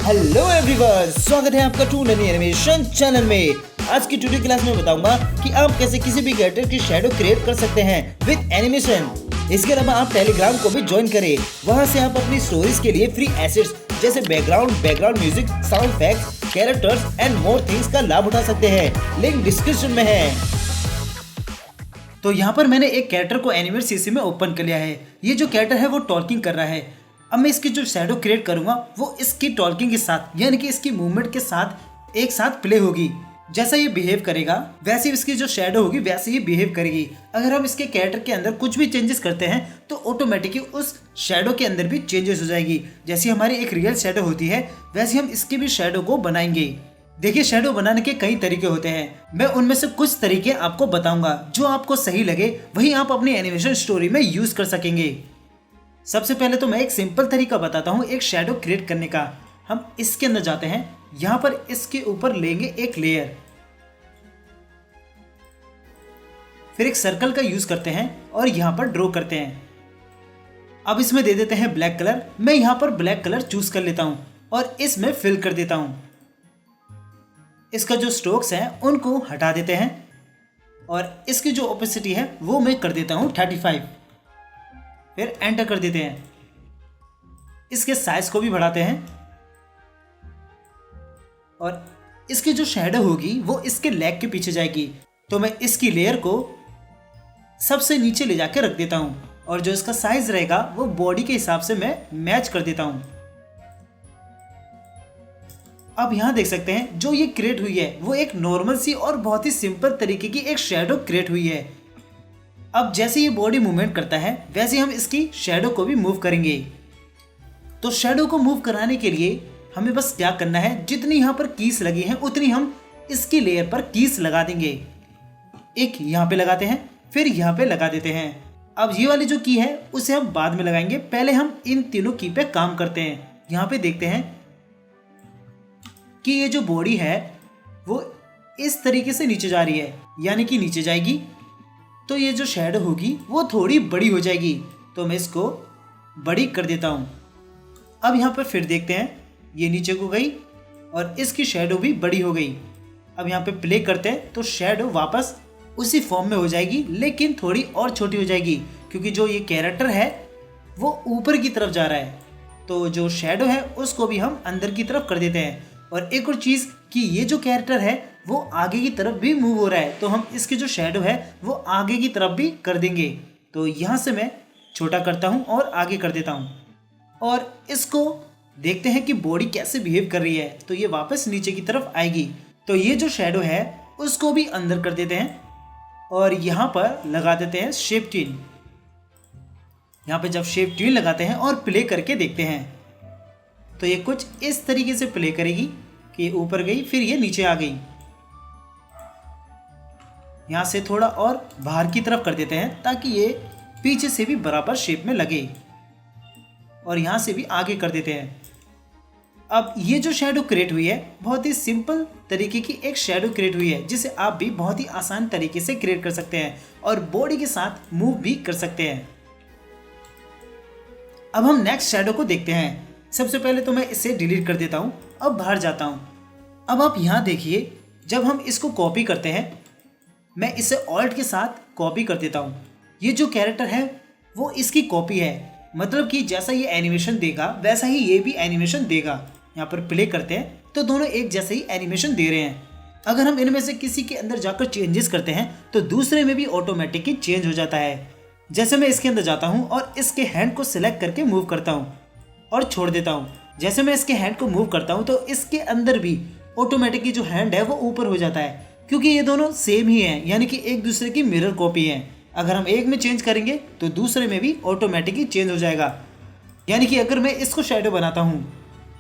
Hello everyone, स्वागत है आपका टू ननी एनिमेशन चैनल में। आज की ट्यूटोरियल क्लास में बताऊंगा कि आप कैसे किसी भी कैरेक्टर की शैडो क्रिएट कर सकते हैं विद एनिमेशन। इसके अलावा आप टेलीग्राम को भी ज्वाइन करें, वहां से आप अपनी स्टोरीज के लिए फ्री एसेट्स जैसे background music, sound effects, characters and more things का लाभ उठा सकते हैं। लिंक डिस्क्रिप्शन में है। तो यहाँ पर मैंने एक कैरेक्टर को एनिमेट सीसी में ओपन कर लिया है। ये जो कैरेक्टर है वो टॉकिंग कर रहा है। अब मैं इसकी जो शैडो क्रिएट करूंगा वो इसकी टॉकिंग के साथ यानी कि इसकी मूवमेंट के साथ एक साथ प्ले होगी। जैसा ये बिहेव करेगा वैसे इसकी जो शैडो होगी वैसे ही बिहेव करेगी। अगर हम इसके कैरेक्टर के अंदर कुछ भी चेंजेस करते हैं तो ऑटोमेटिकली उस शैडो के अंदर भी चेंजेस हो जाएगी। जैसी हमारी एक रियल शैडो होती है वैसे हम इसकी भी शैडो को बनाएंगे। देखिए, शैडो बनाने के कई तरीके होते हैं। मैं उनमें से कुछ तरीके आपको बताऊंगा। जो आपको सही लगे वही आप अपनी एनिमेशन स्टोरी में यूज कर सकेंगे। सबसे पहले तो मैं एक सिंपल तरीका बताता हूँ एक शैडो क्रिएट करने का। हम इसके अंदर जाते हैं, यहाँ पर इसके ऊपर लेंगे एक लेयर, फिर एक सर्कल का यूज करते हैं और यहाँ पर ड्रॉ करते हैं। अब इसमें दे देते हैं ब्लैक कलर। मैं यहाँ पर ब्लैक कलर चूज कर लेता हूँ और इसमें फिल कर देता हूँ। इसका जो स्ट्रोक्स हैं उनको हटा देते हैं और इसकी जो ओपेसिटी है वो मैं कर देता हूँ 35। फिर एंटर कर देते हैं। इसके साइज को भी बढ़ाते हैं और इसकी जो शैडो होगी वो इसके लेग के पीछे जाएगी। तो मैं इसकी लेयर को सबसे नीचे ले जाकर रख देता हूं और जो इसका साइज रहेगा वो बॉडी के हिसाब से मैं मैच कर देता हूं। अब यहां देख सकते हैं जो ये क्रिएट हुई है वो एक नॉर्मल सी और बहुत ही सिंपल तरीके की एक शैडो क्रिएट हुई है। अब जैसे ये बॉडी मूवमेंट करता है वैसे हम इसकी शैडो को भी मूव करेंगे। तो शैडो को मूव कराने के लिए हमें बस क्या करना है, जितनी यहाँ पर कीज लगी हैं उतनी हम इसकी लेयर पर कीज लगा देंगे। एक यहाँ पे लगाते हैं, फिर यहाँ पे लगा देते हैं। अब ये वाली जो की है उसे हम बाद में लगाएंगे, पहले हम इन तीनों की पे काम करते हैं। यहाँ पे देखते हैं कि ये जो बॉडी है वो इस तरीके से नीचे जा रही है, यानी कि नीचे जाएगी तो ये जो शैडो होगी वो थोड़ी बड़ी हो जाएगी। तो मैं इसको बड़ी कर देता हूँ। अब यहाँ पर फिर देखते हैं, ये नीचे को गई और इसकी शैडो भी बड़ी हो गई। अब यहाँ पे प्ले करते हैं तो शैडो वापस उसी फॉर्म में हो जाएगी, लेकिन थोड़ी और छोटी हो जाएगी क्योंकि जो ये कैरेक्टर है वो ऊपर की तरफ जा रहा है। तो जो शैडो है उसको भी हम अंदर की तरफ कर देते हैं। और एक और चीज़ कि ये जो कैरेक्टर है वो आगे की तरफ भी मूव हो रहा है, तो हम इसकी जो शैडो है वो आगे की तरफ भी कर देंगे। तो यहाँ से मैं छोटा करता हूँ और आगे कर देता हूँ और इसको देखते हैं कि बॉडी कैसे बिहेव कर रही है। तो ये वापस नीचे की तरफ आएगी। तो ये जो शैडो है उसको भी अंदर कर देते हैं और यहाँ पर लगा देते हैं शेप ट्यून। यहाँ पे जब शेप ट्यून लगाते हैं और प्ले करके देखते हैं तो ये कुछ इस तरीके से प्ले करेगी कि ये ऊपर गई फिर ये नीचे आ गई। यहाँ से थोड़ा और बाहर की तरफ कर देते हैं ताकि ये पीछे से भी बराबर शेप में लगे और यहाँ से भी आगे कर देते हैं। अब ये जो शैडो क्रिएट हुई है बहुत ही सिंपल तरीके की एक शैडो क्रिएट हुई है जिसे आप भी बहुत ही आसान तरीके से क्रिएट कर सकते हैं और बॉडी के साथ मूव भी कर सकते हैं। अब हम नेक्स्ट शैडो को देखते हैं। सबसे पहले तो मैं इसे डिलीट कर देता हूँ। अब बाहर जाता हूँ। अब आप यहाँ देखिए, जब हम इसको कॉपी करते हैं मैं इसे ऑल्ट के साथ कॉपी कर देता हूँ। ये जो कैरेक्टर है वो इसकी कॉपी है, मतलब कि जैसा ये एनिमेशन देगा वैसा ही ये भी एनिमेशन देगा। यहाँ पर प्ले करते हैं तो दोनों एक जैसे ही एनिमेशन दे रहे हैं। अगर हम इनमें से किसी के अंदर जाकर चेंजेस करते हैं तो दूसरे में भी ऑटोमेटिकली चेंज हो जाता है। जैसे मैं इसके अंदर जाता हूँ और इसके हैंड को सिलेक्ट करके मूव करता हूँ और छोड़ देता हूँ। जैसे मैं इसके हैंड को मूव करता हूँ तो इसके अंदर भी ऑटोमेटिकली जो हैंड है वो ऊपर हो जाता है, क्योंकि ये दोनों सेम ही हैं, यानी कि एक दूसरे की मिरर कॉपी हैं। अगर हम एक में चेंज करेंगे तो दूसरे में भी ऑटोमेटिकली चेंज हो जाएगा। यानी कि अगर मैं इसको शैडो बनाता हूँ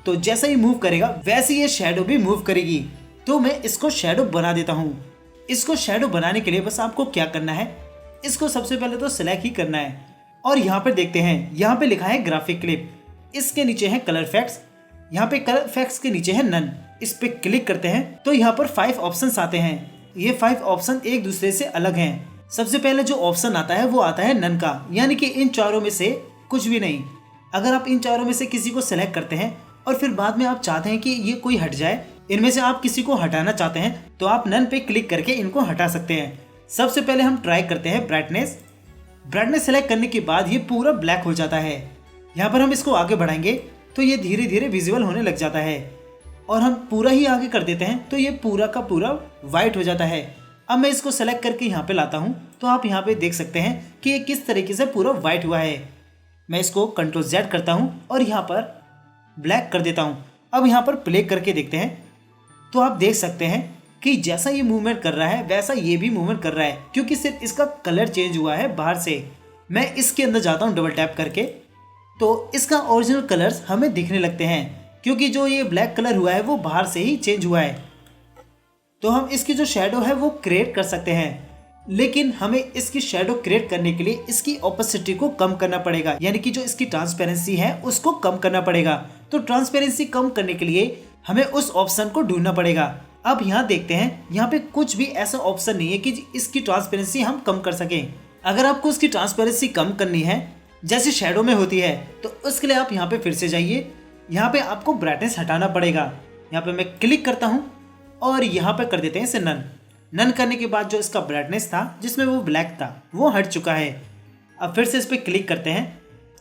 तो जैसा ही मूव करेगा वैसे ये शैडो भी मूव करेगी। तो मैं इसको शैडो बना देता हूँ। इसको शैडो बनाने के लिए बस आपको क्या करना है, इसको सबसे पहले तो सिलेक्ट ही करना है और यहाँ पर देखते हैं, यहाँ पे लिखा है ग्राफिक क्लिप, इसके नीचे है कलर इफेक्ट्स, यहाँ पे कलर इफेक्ट्स के नीचे है नन। इस पे क्लिक करते हैं तो यहाँ पर 5 ऑप्शंस आते हैं। ये 5 ऑप्शन एक दूसरे से अलग हैं। सबसे पहले जो ऑप्शन आता है वो आता है नन का, यानी कि इन चारों में से कुछ भी नहीं। अगर आप इन चारों में से किसी को सेलेक्ट करते हैं और फिर बाद में आप चाहते हैं कि ये कोई हट जाए, इनमें से आप किसी को हटाना चाहते हैं, तो आप नन पे क्लिक करके इनको हटा सकते हैं। सबसे पहले हम ट्राई करते हैं ब्राइटनेस। ब्राइटनेस सेलेक्ट करने के बाद ये पूरा ब्लैक हो जाता है। यहाँ पर हम इसको आगे बढ़ाएंगे तो ये धीरे धीरे विजिबल होने लग जाता है, और हम पूरा ही आगे कर देते हैं तो ये पूरा का पूरा व्हाइट हो जाता है। अब मैं इसको सेलेक्ट करके यहाँ पे लाता हूँ तो आप यहाँ पे देख सकते हैं कि ये किस तरीके से पूरा व्हाइट हुआ है। मैं इसको Ctrl Z करता हूँ और यहाँ पर ब्लैक कर देता हूँ। अब यहाँ पर प्ले करके देखते हैं तो आप देख सकते हैं कि जैसा ये मूवमेंट कर रहा है वैसा ये भी मूवमेंट कर रहा है, क्योंकि सिर्फ इसका कलर चेंज हुआ है बाहर से। मैं इसके अंदर जाता हूँ डबल टैप करके, तो इसका ओरिजिनल कलर्स हमें दिखने लगते हैं, क्योंकि जो ये ब्लैक कलर हुआ है वो बाहर से ही चेंज हुआ है। तो हम इसकी जो शेडो है वो क्रिएट कर सकते हैं, लेकिन हमें इसकी शेडो क्रिएट करने के लिए इसकी ओपेसिटी को कम करना पड़ेगा, यानी कि जो इसकी ट्रांसपेरेंसी है उसको कम करना पड़ेगा। तो ट्रांसपेरेंसी कम करने के लिए हमें उस ऑप्शन को ढूंढना पड़ेगा। अब यहाँ देखते हैं, यहाँ पे कुछ भी ऐसा ऑप्शन नहीं है कि इसकी ट्रांसपेरेंसी हम कम कर सकें। अगर आपको इसकी ट्रांसपेरेंसी कम करनी है जैसे शेडो में होती है, तो उसके लिए आप यहाँ पे फिर से जाइए। यहाँ पे आपको ब्राइटनेस हटाना पड़ेगा। यहाँ पे मैं क्लिक करता हूँ और यहाँ पे कर देते हैं इसे नन। नन करने के बाद जो इसका ब्राइटनेस था जिसमें वो ब्लैक था वो हट चुका है। अब फिर से इस पर क्लिक करते हैं।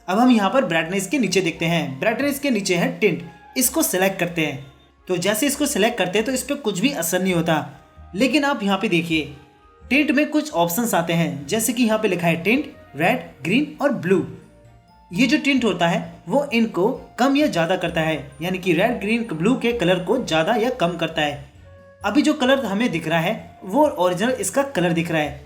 अब हम यहाँ पर ब्राइटनेस के नीचे देखते हैं, ब्राइटनेस के नीचे है टिंट, इसको सेलेक्ट करते हैं। तो जैसे इसको सेलेक्ट करते हैं तो इस पर कुछ भी असर नहीं होता, लेकिन आप यहाँ पे देखिए टिंट में कुछ ऑप्शंस आते हैं, जैसे कि यहाँ पे लिखा है टिंट रेड, ग्रीन और ब्लू। ये जो टिंट होता है वो इनको कम या ज़्यादा करता है, यानी कि रेड, ग्रीन, ब्लू के कलर को ज़्यादा या कम करता है। अभी जो कलर हमें दिख रहा है वो ओरिजिनल इसका कलर दिख रहा है।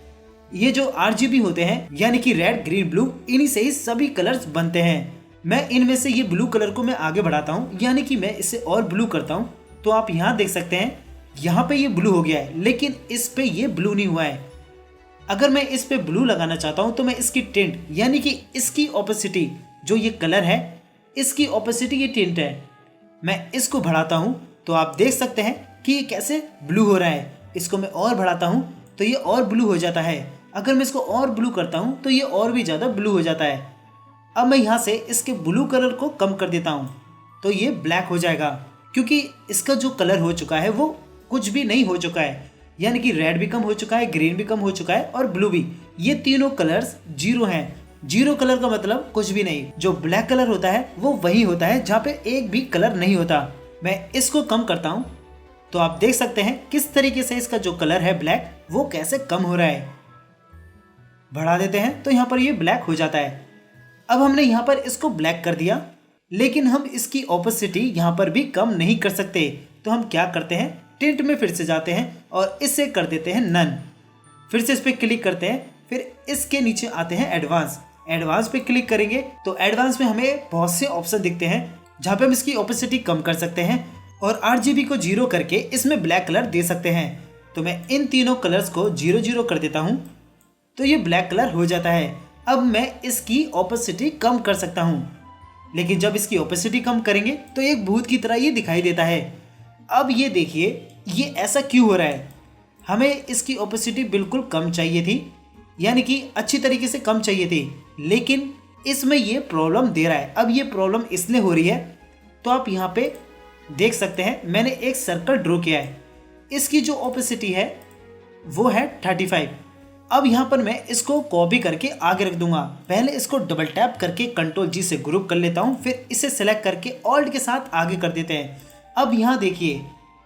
ये जो RGB होते हैं यानी कि रेड, ग्रीन, ब्लू, इन्हीं से ही सभी कलर्स बनते हैं। मैं इनमें से ये ब्लू कलर को मैं आगे बढ़ाता हूँ, यानी कि मैं इसे और ब्लू करता हूँ। तो आप यहाँ देख सकते हैं यहाँ पे ये ब्लू हो गया है, लेकिन इस पे ये ब्लू नहीं हुआ है। अगर मैं इस पे ब्लू लगाना चाहता हूँ तो मैं इसकी टिंट यानी कि इसकी ओपेसिटी, जो ये कलर है इसकी ओपेसिटी ये टिंट है, मैं इसको बढ़ाता हूँ तो आप देख सकते हैं कि ये कैसे ब्लू हो रहा है। इसको मैं और बढ़ाता हूँ तो ये और ब्लू हो जाता है। अगर मैं इसको और ब्लू करता हूँ तो ये और भी ज़्यादा ब्लू हो जाता है। अब मैं यहाँ से इसके ब्लू कलर को कम कर देता हूँ तो ये ब्लैक हो जाएगा, क्योंकि इसका जो कलर हो चुका है वो कुछ भी नहीं हो चुका है, यानी कि रेड भी कम हो चुका है, ग्रीन भी कम हो चुका है और ब्लू भी। ये तीनों कलर्स जीरो हैं। जीरो कलर का मतलब कुछ भी नहीं। जो ब्लैक कलर होता है वो वही होता है जहाँ पे एक भी कलर नहीं होता। मैं इसको कम करता हूँ तो आप देख सकते हैं किस तरीके से इसका जो कलर है ब्लैक वो कैसे कम हो रहा है। बढ़ा देते हैं तो यहाँ पर ये ब्लैक हो जाता है। अब हमने यहाँ पर इसको ब्लैक कर दिया, लेकिन हम इसकी ओपेसिटी यहाँ पर भी कम नहीं कर सकते। तो हम क्या करते हैं, टिंट में फिर से जाते हैं और इससे कर देते हैं नन। फिर से इस पर क्लिक करते हैं, फिर इसके नीचे आते हैं एडवांस। एडवांस पे क्लिक करेंगे तो एडवांस में हमें बहुत से ऑप्शन दिखते हैं जहाँ पे हम इसकी ओपेसिटी कम कर सकते हैं और RGB को 0 करके इसमें ब्लैक कलर दे सकते हैं। तो मैं इन तीनों कलर्स को 0 कर देता हूँ तो ये ब्लैक कलर हो जाता है। अब मैं इसकी ओपेसिटी कम कर सकता हूँ, लेकिन जब इसकी ओपेसिटी कम करेंगे तो एक भूत की तरह ये दिखाई देता है। अब ये देखिए ये ऐसा क्यों हो रहा है। हमें इसकी ओपेसिटी बिल्कुल कम चाहिए थी, यानी कि अच्छी तरीके से कम चाहिए थी, लेकिन इसमें ये प्रॉब्लम दे रहा है। अब ये प्रॉब्लम इसलिए हो रही है, तो आप यहाँ पे देख सकते हैं मैंने एक सर्कल ड्रॉ किया है। इसकी जो ओपेसिटी है वो है 35। अब यहाँ पर मैं इसको कॉपी करके आगे रख दूंगा। पहले इसको डबल टैप करके Ctrl G से ग्रुप कर लेता हूँ, फिर इसे सेलेक्ट करके ऑल्ट के साथ आगे कर देते हैं। अब यहाँ देखिए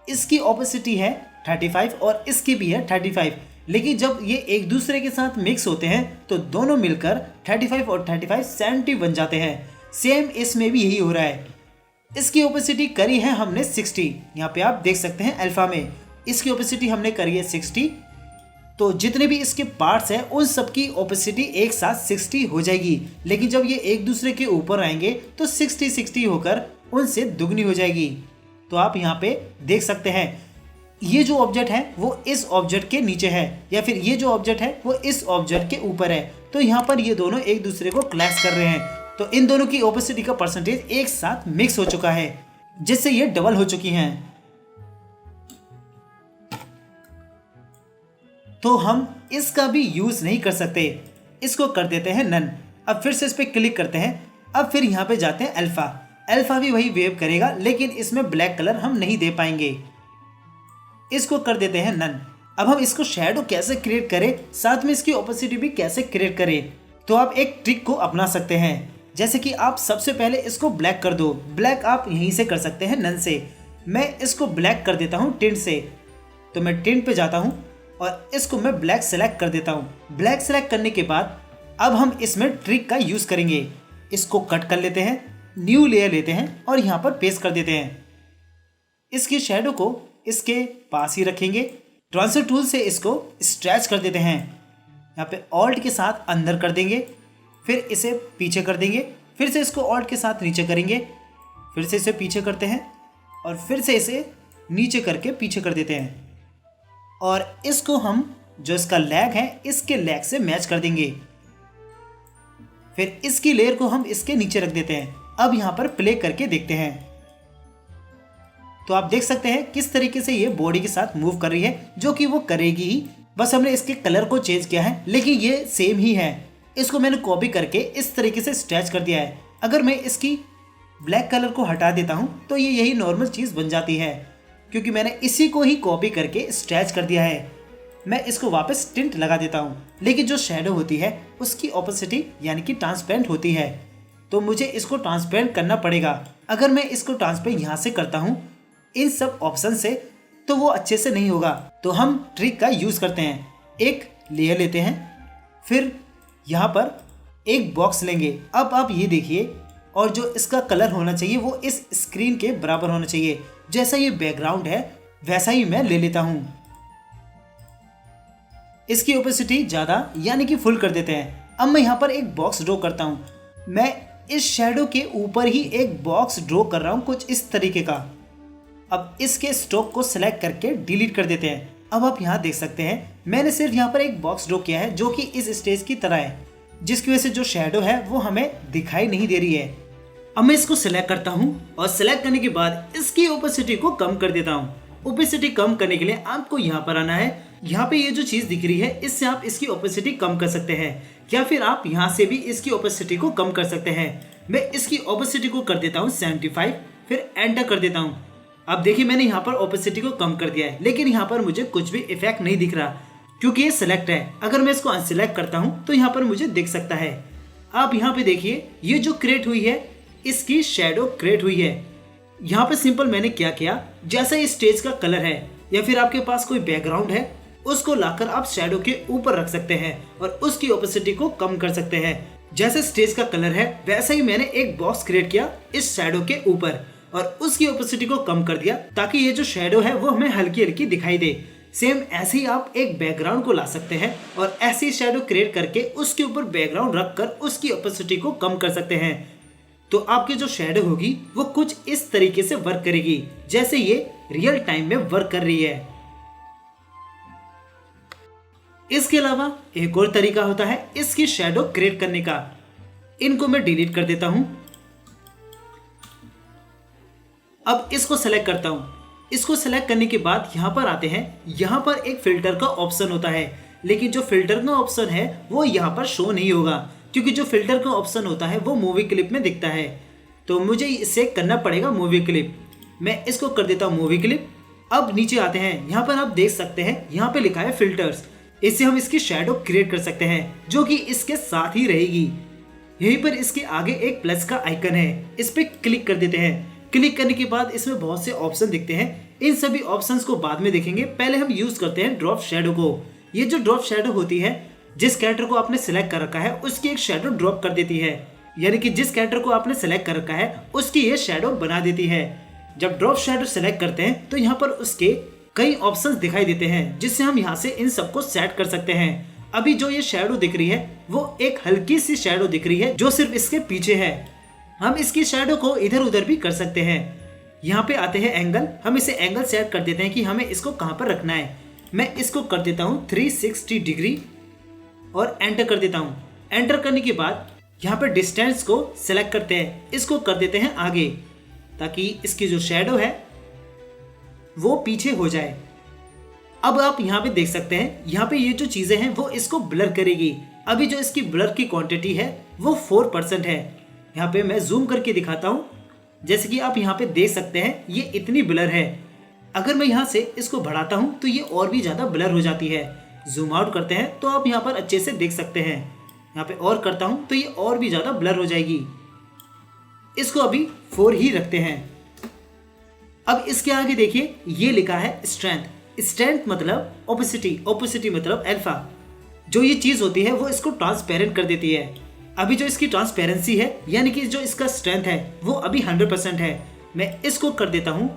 इसकी ओपेसिटी है 35 और इसकी भी है 35, लेकिन जब ये एक दूसरे के साथ मिक्स होते हैं तो दोनों मिलकर 35 और 35 70 बन जाते हैं। सेम इसमें भी यही हो रहा है। इसकी ओपेसिटी करी है हमने 60। यहाँ पे आप देख सकते हैं अल्फा में इसकी ओपेसिटी हमने करी है 60। तो जितने भी इसके पार्ट्स हैं उन सब की ओपेसिटी एक साथ 60 हो जाएगी, लेकिन जब ये एक दूसरे के ऊपर आएंगे तो 60 होकर उनसे दुगनी हो जाएगी। तो आप यहाँ पे देख सकते हैं ये जो ऑब्जेक्ट है वो इस ऑब्जेक्ट के नीचे है, या फिर ये जो ऑब्जेक्ट है वो इस ऑब्जेक्ट के ऊपर है। तो यहाँ पर ये दोनों एक दूसरे को क्लैश कर रहे हैं, तो इन दोनों की ओपेसिटी का परसेंटेज एक साथ मिक्स हो चुका है, जिससे ये डबल हो चुकी हैं। तो हम इसका भी यूज नहीं कर सकते। इसको कर देते हैं नन। अब फिर से इस पर क्लिक करते हैं। अब फिर यहाँ पे जाते हैं अल्फा। अल्फा भी वही बिहेव करेगा, लेकिन इसमें ब्लैक कलर हम नहीं दे पाएंगे। इसको कर देते हैं नन। अब हम इसको शैडो कैसे क्रिएट करें, साथ में इसकी ओपेसिटी भी कैसे क्रिएट करें, तो आप एक ट्रिक को अपना सकते हैं। जैसे कि आप सबसे पहले इसको ब्लैक कर दो। ब्लैक आप यहीं से कर सकते हैं नन से। मैं इसको ब्लैक कर देता हूँ टिंट से। तो मैं टिंट पे जाता हूँ और इसको मैं ब्लैक सेलेक्ट कर देता हूँ। ब्लैक सेलेक्ट करने के बाद अब हम इसमें ट्रिक का यूज करेंगे। इसको कट कर लेते हैं, न्यू लेयर लेते हैं और यहाँ पर पेस्ट कर देते हैं। इसकी शैडो को इसके पास ही रखेंगे। ट्रांसफर टूल से इसको स्ट्रेच कर देते हैं। यहाँ पे ऑल्ट के साथ अंदर कर देंगे, फिर इसे पीछे कर देंगे, फिर से इसको ऑल्ट के साथ नीचे करेंगे, फिर से इसे पीछे करते हैं और फिर से इसे नीचे करके पीछे कर देते हैं। और इसको हम जो इसका लेग है इसके लेग से मैच कर देंगे। फिर इसकी लेयर को हम इसके नीचे रख देते हैं। अब यहाँ पर प्ले करके देखते हैं तो आप देख सकते हैं किस तरीके से ये बॉडी के साथ मूव कर रही है, जो कि वो करेगी ही। बस हमने इसके कलर को चेंज किया है, लेकिन ये सेम ही है। इसको मैंने कॉपी करके इस तरीके से स्ट्रेच कर दिया है। अगर मैं इसकी ब्लैक कलर को हटा देता हूँ तो ये यही नॉर्मल चीज़ बन जाती है, क्योंकि मैंने इसी को ही कॉपी करके स्ट्रेच कर दिया है। मैं इसको वापस टिंट लगा देता हूँ, लेकिन जो शैडो होती है उसकी ऑपोसिटी यानी कि ट्रांसपेरेंट होती है, तो मुझे इसको ट्रांसपेरेंट करना पड़ेगा। अगर मैं इसको ट्रांसपेरेंट यहाँ से करता हूँ इन सब ऑप्शन से, तो वो अच्छे से नहीं होगा। तो हम ट्रिक का यूज़ करते हैं। एक लेयर लेते हैं, फिर यहाँ पर एक बॉक्स लेंगे। अब आप ये देखिए, और जो इसका कलर होना चाहिए वो इस स्क्रीन के बराबर होना चाहिए। जैसा ये बैकग्राउंड है वैसा ही मैं ले लेता हूँ। इसकी ओपेसिटी ज़्यादा यानी कि फुल कर देते हैं। अब मैं यहाँ पर एक बॉक्स ड्रॉ करता हूँ। मैं इस शैडो के ऊपर ही एक बॉक्स ड्रॉ कर रहा हूँ कुछ इस तरीके का। अब इसके स्ट्रोक को सिलेक्ट करके डिलीट कर देते हैं। अब आप यहाँ देख सकते हैं मैंने सिर्फ यहाँ पर एक बॉक्स ड्रॉ किया है जो कि इस स्टेज की तरह है, जिसकी वजह से जो शैडो है वो हमें दिखाई नहीं दे रही है। अब मैं इसको सिलेक्ट करता हूँ और सिलेक्ट करने के बाद इसकी ओपेसिटी को कम कर देता हूँ। ओपेसिटी कम करने के लिए आपको यहाँ पर आना है। यहाँ पे ये जो चीज दिख रही है इससे आप इसकी ओपेसिटी कम कर सकते हैं, या फिर आप यहाँ से भी इसकी ओपेसिटी को कम कर सकते हैं। मैं इसकी ओपेसिटी को कर देता हूँ 75, फिर एंटर कर देता हूँ। अब देखिए मैंने यहाँ पर ओपेसिटी को कम कर दिया है, लेकिन यहाँ पर मुझे कुछ भी इफेक्ट नहीं दिख रहा क्योंकि ये सिलेक्ट है। अगर मैं इसको अनसिलेक्ट करता हूँ तो यहाँ पर मुझे दिख सकता है। आप यहाँ पे देखिए ये जो क्रिएट हुई है इसकी शैडो क्रिएट हुई है। यहाँ पे सिंपल मैंने क्या किया, जैसा ये स्टेज का कलर है या फिर आपके पास कोई बैकग्राउंड है उसको लाकर आप शैडो के ऊपर रख सकते हैं और उसकी ओपेसिटी को कम कर सकते हैं। जैसे स्टेज का कलर है वैसे ही मैंने एक बॉक्स क्रिएट किया इस शैडो के ऊपर और उसकी ओपेसिटी को कम कर दिया ताकि ये जो शैडो है वो हमें हल्की हल्की दिखाई दे। सेम ऐसे ही आप एक बैकग्राउंड को ला सकते हैं और ऐसी शैडो क्रिएट करके उसके ऊपर बैकग्राउंड रखकर उसकी ओपेसिटी को कम कर सकते हैं। तो आपकी जो शैडो होगी वो कुछ इस तरीके से वर्क करेगी जैसे ये रियल टाइम में वर्क कर रही है। इसके अलावा एक और तरीका होता है इसकी शैडो क्रिएट करने का। इनको मैं डिलीट कर देता हूं। अब इसको सेलेक्ट करता हूं। इसको सेलेक्ट करने के बाद यहां पर आते हैं। यहां पर एक फिल्टर का ऑप्शन होता है, लेकिन जो फिल्टर का ऑप्शन है वो यहां पर शो नहीं होगा क्योंकि जो फिल्टर का ऑप्शन होता है वो मूवी क्लिप में दिखता है। तो मुझे इसे करना पड़ेगा मूवी क्लिप। मैं इसको कर देता हूं मूवी क्लिप। अब नीचे आते हैं। यहाँ पर आप देख सकते हैं यहाँ पे लिखा है फिल्टर्स। इससे हम इसकी शैडो क्रिएट कर सकते हैं जो कि इसके साथ ही रहेगी। यहीं पर इसके आगे एक प्लस का आइकन है, इस पे क्लिक कर देते हैं। क्लिक करने के बाद इसमें बहुत से ऑप्शन दिखते हैं। इन सभी ऑप्शंस को बाद में देखेंगे, पहले हम यूज करते हैं ड्रॉप शैडो को। ये जो ड्रॉप शैडो होती है जिस कैरेक्टर को आपने सिलेक्ट कर रखा है उसकी एक शैडो ड्रॉप कर देती है, यानी कि जिस कैरेक्टर को आपने सिलेक्ट कर रखा है उसकी ये शैडो बना देती है। जब ड्रॉप शैडो सिलेक्ट करते हैं तो यहाँ पर उसके कई ऑप्शंस दिखाई देते हैं जिससे हम यहाँ से इन सबको सेट कर सकते हैं। अभी जो ये शैडो दिख रही है वो एक हल्की सी शैडो दिख रही है जो सिर्फ इसके पीछे है। हम इसकी शैडो को इधर उधर भी कर सकते हैं। यहाँ पे आते हैं एंगल। हम इसे एंगल सेट कर देते हैं कि हमें इसको कहाँ पर रखना है। मैं इसको कर देता हूँ 360 डिग्री और एंटर कर देता हूँ। एंटर करने के बाद यहाँ पे डिस्टेंस को सिलेक्ट करते हैं, इसको कर देते हैं आगे ताकि इसकी जो शैडो है वो पीछे हो जाए। अब आप यहाँ पे देख सकते हैं यहाँ पे ये जो चीजें हैं वो इसको ब्लर करेगी। अभी जो इसकी ब्लर की क्वांटिटी है वो 4% है। यहाँ पे मैं जूम करके दिखाता हूँ। जैसे कि आप यहाँ पे देख सकते हैं ये इतनी ब्लर है। अगर मैं यहाँ से इसको बढ़ाता हूँ तो ये और भी ज़्यादा ब्लर हो जाती है। जूम आउट करते हैं तो आप यहाँ पर अच्छे से देख सकते हैं। यहाँ पे और करता हूँ तो ये और भी ज़्यादा ब्लर हो जाएगी। इसको अभी 4 ही रखते हैं। अब इसके आगे देखिए ये लिखा है स्ट्रेंथ। स्ट्रेंथ मतलब ओपेसिटी, ओपेसिटी मतलब अल्फा। जो ये चीज़ होती है वो इसको ट्रांसपेरेंट कर देती है। अभी जो इसकी ट्रांसपेरेंसी है यानी कि जो इसका स्ट्रेंथ है वो अभी 100% है। मैं इसको कर देता हूँ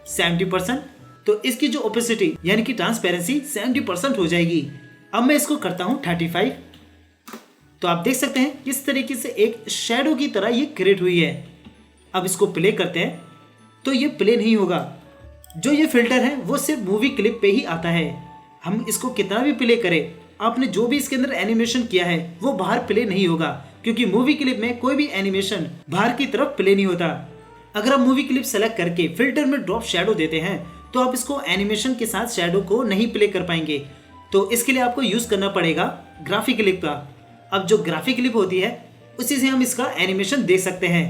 70%, तो इसकी जो ओपेसिटी यानी कि ट्रांसपेरेंसी 70% हो जाएगी। अब मैं इसको करता हूँ 35। तो आप देख सकते हैं किस तरीके से एक शैडो की तरह ये क्रिएट हुई है। अब इसको प्ले करते हैं तो ये प्ले नहीं होगा। जो ये फिल्टर है वो सिर्फ मूवी क्लिप पे ही आता है। हम इसको कितना भी प्ले करें, आपने जो भी इसके अंदर एनिमेशन किया है वो बाहर प्ले नहीं होगा, क्योंकि मूवी क्लिप में कोई भी एनिमेशन बाहर की तरफ प्ले नहीं होता। अगर आप मूवी क्लिप सेलेक्ट करके फिल्टर में ड्रॉप शैडो देते हैं तो आप इसको एनिमेशन के साथ शैडो को नहीं प्ले कर पाएंगे। तो इसके लिए आपको यूज करना पड़ेगा ग्राफिक क्लिप का। अब जो ग्राफिक क्लिप होती है उसी से हम इसका एनिमेशन देख सकते हैं,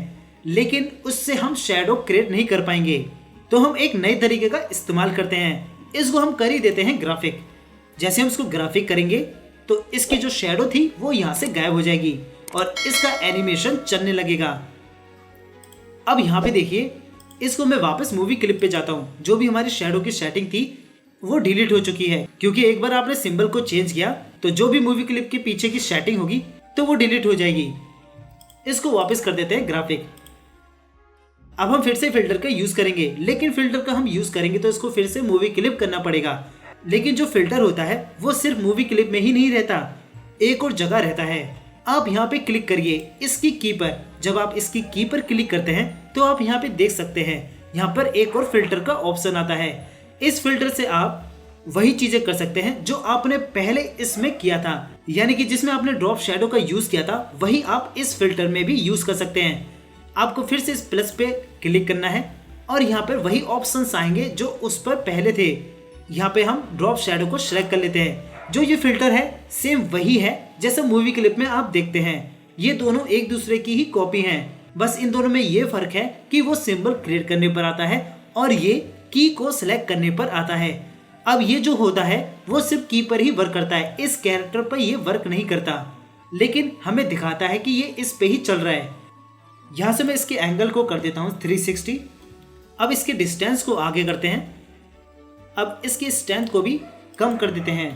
लेकिन उससे हम शैडो क्रिएट नहीं कर पाएंगे। तो हम एक नए तरीके का इस्तेमाल करते हैं। इसको हम कर ही देते हैं ग्राफिक। जैसे हम इसको ग्राफिक करेंगे तो इसकी जो शैडो थी वो यहाँ से गायब हो जाएगी और इसका एनिमेशन चलने लगेगा। अब यहाँ पे देखिए इसको मैं वापस मूवी क्लिप पे जाता हूँ। जो भी हमारी शैडो की सेटिंग थी वो डिलीट हो चुकी है, क्योंकि एक बार आपने सिंबल को चेंज किया तो जो भी मूवी क्लिप के पीछे की सेटिंग होगी तो वो डिलीट हो जाएगी। इसको वापस कर देते हैं ग्राफिक। अब हम फिर से फिल्टर का यूज करेंगे, लेकिन फिल्टर का हम यूज करेंगे तो इसको फिर से मूवी क्लिप करना पड़ेगा। लेकिन जो फिल्टर होता है वो सिर्फ मूवी क्लिप में ही नहीं रहता, एक और जगह रहता है। आप यहाँ पे क्लिक करिए इसकी की पर। जब आप इसकी की पर क्लिक करते हैं तो आप यहाँ पे देख सकते हैं यहाँ पर एक और फिल्टर का ऑप्शन आता है। इस फिल्टर से आप वही चीजें कर सकते हैं जो आपने पहले इसमें किया था, यानी कि जिसमें आपने ड्रॉप शैडो का यूज किया था वही आप इस फिल्टर में भी यूज कर सकते हैं। आपको फिर से इस प्लस पे क्लिक करना है और यहाँ पर वही ऑप्शंस आएंगे जो उस पर पहले थे। यहाँ पे हम ड्रॉप शैडो को सिलेक्ट कर लेते हैं। जो ये फिल्टर है सेम वही है जैसे मूवी क्लिप में आप देखते हैं। ये दोनों एक दूसरे की ही कॉपी हैं, बस इन दोनों में ये फर्क है कि वो सिंबल क्रिएट करने पर आता है और ये की को सिलेक्ट करने पर आता है। अब ये जो होता है वो सिर्फ की पर ही वर्क करता है, इस कैरेक्टर पर ये वर्क नहीं करता, लेकिन हमें दिखाता है कि ये इस पे ही चल रहा है। यहाँ से मैं इसके एंगल को कर देता हूँ 360। अब इसके डिस्टेंस को आगे करते हैं। अब इसकी स्ट्रेंथ को भी कम कर देते हैं।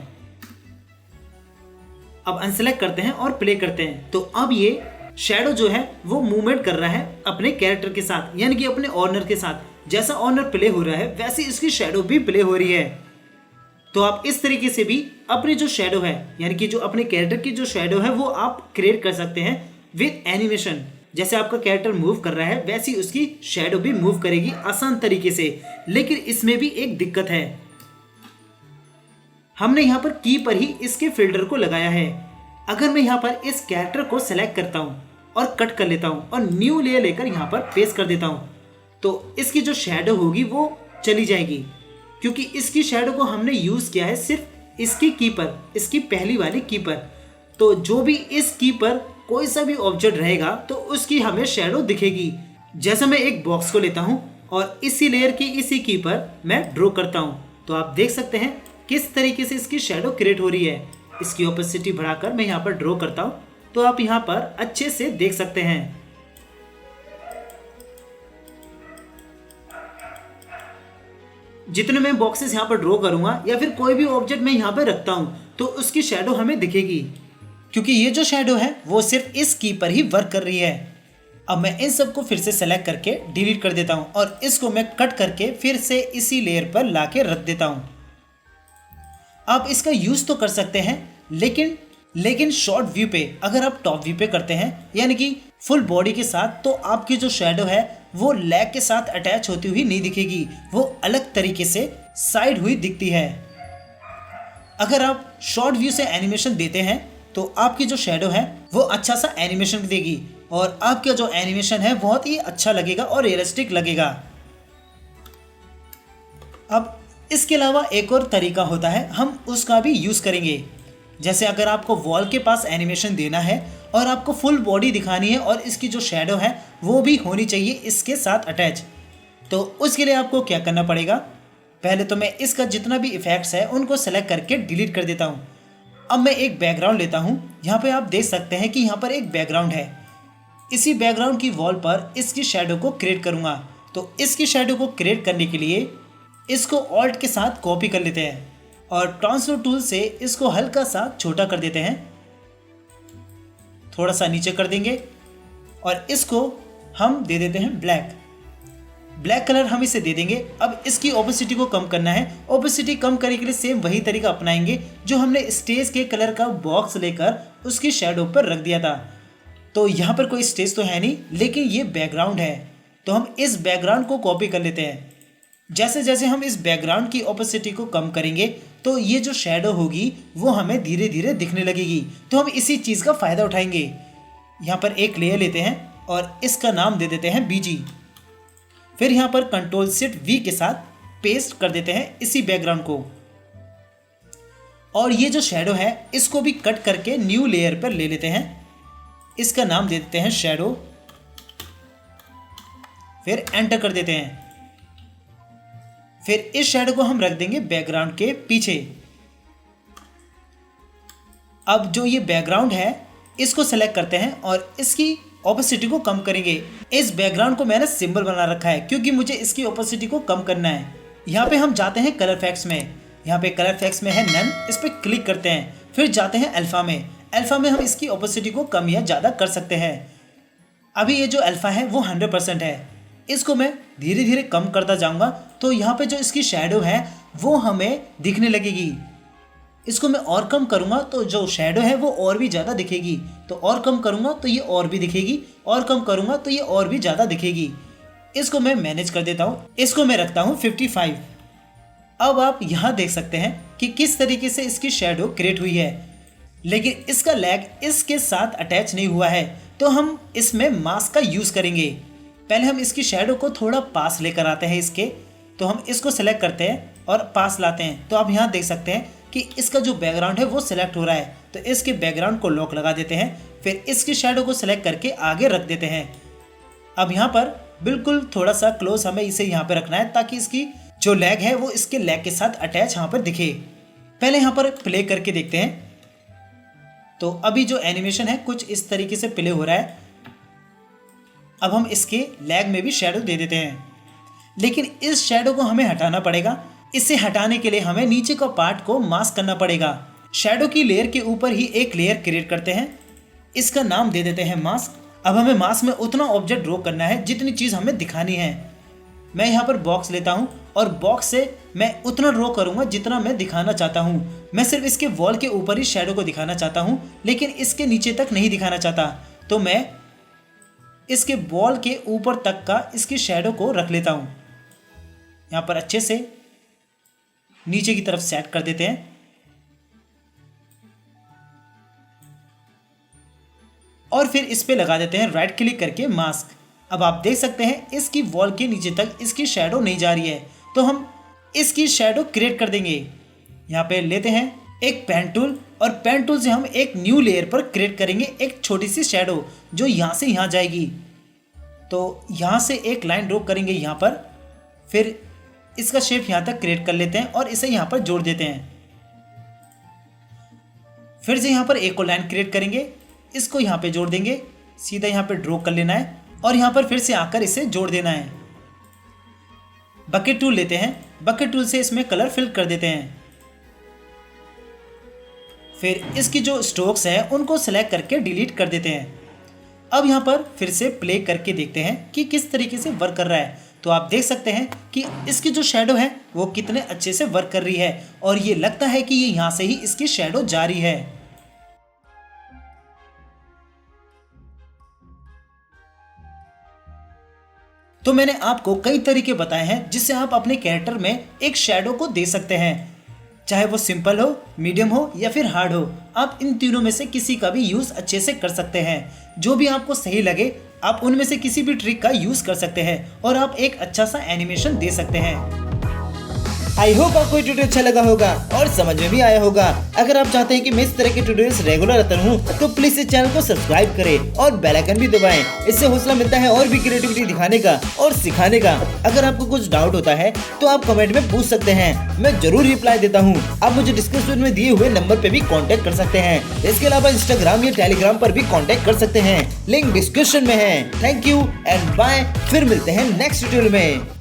अब अनसेलेक्ट करते हैं और प्ले करते हैं। तो अब ये शैडो जो है वो मूवमेंट कर रहा है अपने कैरेक्टर के साथ, यानी कि अपने ऑनर के साथ। जैसा ऑनर प्ले हो रहा है वैसे इसकी शैडो भी प्ले हो रही है। तो आप इस तरीके से भी अपनी जो शैडो है, यानी कि जो अपने कैरेक्टर की जो शैडो है वो आप क्रिएट कर सकते हैं विद एनिमेशन। जैसे आपका कैरेक्टर मूव कर रहा है वैसी उसकी शैडो भी मूव करेगी आसान तरीके से। लेकिन इसमें भी एक दिक्कत है, हमने यहाँ पर की पर ही इसके फिल्टर को लगाया है। अगर मैं यहाँ पर इस कैरेक्टर को सेलेक्ट करता हूँ और कट कर लेता हूँ और न्यू लेयर लेकर यहाँ पर पेस्ट कर देता हूँ तो इसकी जो शैडो होगी वो चली जाएगी, क्योंकि इसकी शैडो को हमने यूज किया है सिर्फ इसकी की पर, इसकी पहली वाली की पर। तो जो भी इस की पर कोई सा भी ऑब्जेक्ट रहेगा तो उसकी हमें शैडो दिखेगी। जैसे मैं एक बॉक्स को लेता हूँ और इसी लेयर की इसी की पर मैं ड्रॉ करता हूँ तो आप देख सकते हैं किस तरीके से इसकी शैडो क्रिएट हो रही है। इसकी ओपेसिटी बढ़ाकर मैं यहाँ पर ड्रॉ करता हूँ तो आप यहाँ पर अच्छे से देख सकते हैं। जितने मैं बॉक्सेस यहाँ पर ड्रॉ करूंगा या फिर कोई भी ऑब्जेक्ट मैं यहाँ पर रखता हूँ तो उसकी शैडो हमें दिखेगी, क्योंकि ये जो शैडो है वो सिर्फ इस की पर ही वर्क कर रही है। अब मैं इन सबको फिर से सेलेक्ट करके डिलीट कर देता हूँ और इसको मैं कट करके फिर से इसी लेयर पर लाके रख देता हूँ। आप इसका यूज तो कर सकते हैं, लेकिन शॉर्ट व्यू पे अगर आप टॉप व्यू पे करते हैं यानी कि फुल बॉडी के साथ, तो आपकी जो शैडो है वो लेग के साथ अटैच होती हुई नहीं दिखेगी, वो अलग तरीके से साइड हुई दिखती है। अगर आप शॉर्ट व्यू से एनिमेशन देते हैं तो आपकी जो शैडो है वो अच्छा सा एनिमेशन देगी और आपका जो एनिमेशन है बहुत ही अच्छा लगेगा और रियलिस्टिक लगेगा। अब इसके अलावा एक और तरीका होता है, हम उसका भी यूज करेंगे। जैसे अगर आपको वॉल के पास एनिमेशन देना है और आपको फुल बॉडी दिखानी है और इसकी जो शेडो है वो भी होनी चाहिए इसके साथ अटैच। तो उसके लिए आपको क्या करना पड़ेगा, पहले तो मैं इसका जितना भी इफेक्ट्स है उनको सेलेक्ट करके डिलीट कर देता हूँ। अब मैं एक बैकग्राउंड लेता हूँ। यहाँ पे आप देख सकते हैं कि यहाँ पर एक बैकग्राउंड है। इसी बैकग्राउंड की वॉल पर इसकी शेडो को क्रिएट करूँगा। तो इसकी शेडो को क्रिएट करने के लिए इसको ऑल्ट के साथ कॉपी कर लेते हैं और ट्रांसफर टूल से इसको हल्का सा छोटा कर देते हैं, थोड़ा सा नीचे कर देंगे और इसको हम दे देते हैं ब्लैक कलर हम इसे दे देंगे। अब इसकी ओपेसिटी को कम करना है। ओपेसिटी कम करने के लिए सेम वही तरीका अपनाएंगे जो हमने स्टेज के कलर का बॉक्स लेकर उसकी शेडो पर रख दिया था। तो यहाँ पर कोई स्टेज तो है नहीं, लेकिन ये बैकग्राउंड है। तो हम इस बैकग्राउंड को कॉपी कर लेते हैं। जैसे जैसे हम इस बैकग्राउंड की ओपेसिटी को कम करेंगे तो ये जो शेडो होगी वो हमें धीरे धीरे दिखने लगेगी। तो हम इसी चीज़ का फ़ायदा उठाएंगे। यहाँ पर एक लेयर लेते हैं और इसका नाम दे देते हैं BG। फिर यहाँ पर Ctrl+Shift+V के साथ पेस्ट कर देते हैं इसी बैकग्राउंड को। और ये जो शेडो है इसको भी कट करके न्यू लेयर पर ले लेते हैं। इसका नाम दे देते हैं शेडो, फिर एंटर कर देते हैं। फिर इस शेडो को हम रख देंगे बैकग्राउंड के पीछे। अब जो ये बैकग्राउंड है इसको सेलेक्ट करते हैं और इसकी ओपेसिटी को कम करेंगे। इस बैकग्राउंड को मैंने सिंबल बना रखा है क्योंकि मुझे इसकी ओपेसिटी को कम करना है। यहाँ पे हम जाते हैं कलर इफेक्ट्स में। यहाँ पे कलर इफेक्ट्स में है नन, इस पर क्लिक करते हैं। फिर जाते हैं अल्फा में। अल्फा में हम इसकी ओपेसिटी को कम या ज़्यादा कर सकते हैं। अभी ये जो अल्फा है वो 100% है। इसको मैं धीरे धीरे कम करता जाऊँगा तो यहाँ पे जो इसकी शेडो है वो हमें दिखने लगेगी। इसको मैं और कम करूँगा तो जो शेडो है वो और भी ज़्यादा दिखेगी। तो और कम करूँगा तो ये और भी दिखेगी, और कम करूँगा तो ये और भी ज़्यादा दिखेगी। इसको मैं मैनेज कर देता हूँ। इसको मैं रखता हूँ 55। अब आप यहाँ देख सकते हैं कि किस तरीके से इसकी शेडो क्रिएट हुई है, लेकिन इसका लैग इसके साथ अटैच नहीं हुआ है। तो हम इसमें मास्क का यूज़ करेंगे। पहले हम इसकी शेडो को थोड़ा पास लेकर आते हैं इसके। तो हम इसको सेलेक्ट करते हैं और पास लाते हैं। तो आप यहाँ देख सकते हैं कि इसका जो बैकग्राउंड है वो सिलेक्ट हो रहा है। तो इसके बैकग्राउंड को लॉक लगा देते हैं। फिर इसकी शेडो को सेलेक्ट करके आगे रख देते हैं। अब यहाँ पर बिल्कुल थोड़ा सा क्लोज हमें इसे यहाँ पर रखना है ताकि इसकी जो लेग है वो इसके लेग के साथ अटैच यहाँ पर दिखे। पहले यहाँ पर प्ले करके देखते हैं। तो अभी जो एनिमेशन है कुछ इस तरीके से प्ले हो रहा है। अब हम इसके लेग में भी शेडो दे देते हैं, लेकिन इस शेडो को हमें हटाना पड़ेगा। इसे हटाने के लिए हमें नीचे का पार्ट को मास्क करना पड़ेगा। शेडो की लेयर के ऊपर ही एक लेयर क्रिएट करते हैं। इसका नाम दे देते हैं मास्क। अब हमें मास्क में उतना ऑब्जेक्ट ड्रॉ करना है जितनी चीज़ हमें दिखानी है। मैं यहाँ पर बॉक्स लेता हूँ और बॉक्स से मैं उतना ड्रॉ करूँगा जितना मैं दिखाना चाहता हूँ। मैं सिर्फ इसके वॉल के ऊपर ही शेडो को दिखाना चाहता हूँ, लेकिन इसके नीचे तक नहीं दिखाना चाहता। तो मैं इसके वॉल के ऊपर तक का इसकी शेडो को रख लेता हूँ। यहाँ पर अच्छे से नीचे की तरफ सेट कर देते हैं और फिर इस पे लगा देते हैं राइट क्लिक करके मास्क। अब आप देख सकते हैं इसकी वॉल के नीचे तक इसकी शेडो नहीं जा रही है। तो हम इसकी शेडो क्रिएट कर देंगे। यहाँ पे लेते हैं एक पेन टूल और पेन टूल से हम एक न्यू लेयर पर क्रिएट करेंगे एक छोटी सी शेडो जो यहाँ से यहाँ जाएगी। तो यहाँ से एक लाइन ड्रॉ करेंगे यहाँ पर, फिर इसका शेप यहाँ तक क्रिएट कर लेते हैं और इसे यहाँ पर जोड़ देते हैं। फिर से यहाँ पर एक और लाइन क्रिएट करेंगे, इसको यहाँ पे जोड़ देंगे, सीधा यहाँ पे ड्रॉ कर लेना है और यहाँ पर फिर से आकर इसे जोड़ देना है। बकेट टूल लेते हैं, बकेट टूल से इसमें कलर फिल कर देते हैं। फिर इसकी जो स्ट्रोक्स हैं उनको सेलेक्ट करके डिलीट कर देते हैं। अब यहाँ पर फिर से प्ले करके देखते हैं कि किस तरीके से वर्क कर रहा है। तो आप देख सकते हैं कि इसकी जो शेडो है वो कितने अच्छे से वर्क कर रही है और ये लगता है कि ये यहाँ से ही इसकी शेडो जा रही है। तो मैंने आपको कई तरीके बताए हैं जिससे आप अपने कैरेक्टर में एक शेडो को दे सकते हैं, चाहे वो सिंपल हो, मीडियम हो या फिर हार्ड हो। आप इन तीनों में से किसी का भी यूज़ अच्छे से कर सकते हैं। जो भी आपको सही लगे आप उनमें से किसी भी ट्रिक का यूज़ कर सकते हैं और आप एक अच्छा सा एनिमेशन दे सकते हैं। आई होप आपको ये ट्यूटोरियल अच्छा लगा होगा और समझ में भी आया होगा। अगर आप चाहते हैं कि मैं इस तरह के ट्यूटोरियल्स रेगुलर लाता रहूं तो प्लीज इस चैनल को सब्सक्राइब करें और बेल आइकन भी दबाएं। इससे हौसला मिलता है और भी क्रिएटिविटी दिखाने का और सिखाने का। अगर आपको कुछ डाउट होता है तो आप कमेंट में पूछ सकते हैं, मैं जरूर रिप्लाई देता हूँ। आप मुझे डिस्क्रिप्शन में दिए हुए नंबर पे भी कांटेक्ट कर सकते हैं। इसके अलावा इंस्टाग्राम या टेलीग्राम पर भी कांटेक्ट कर सकते हैं, लिंक डिस्क्रिप्शन में है। थैंक यू एंड बाय, फिर मिलते हैं नेक्स्ट ट्यूटोरियल में।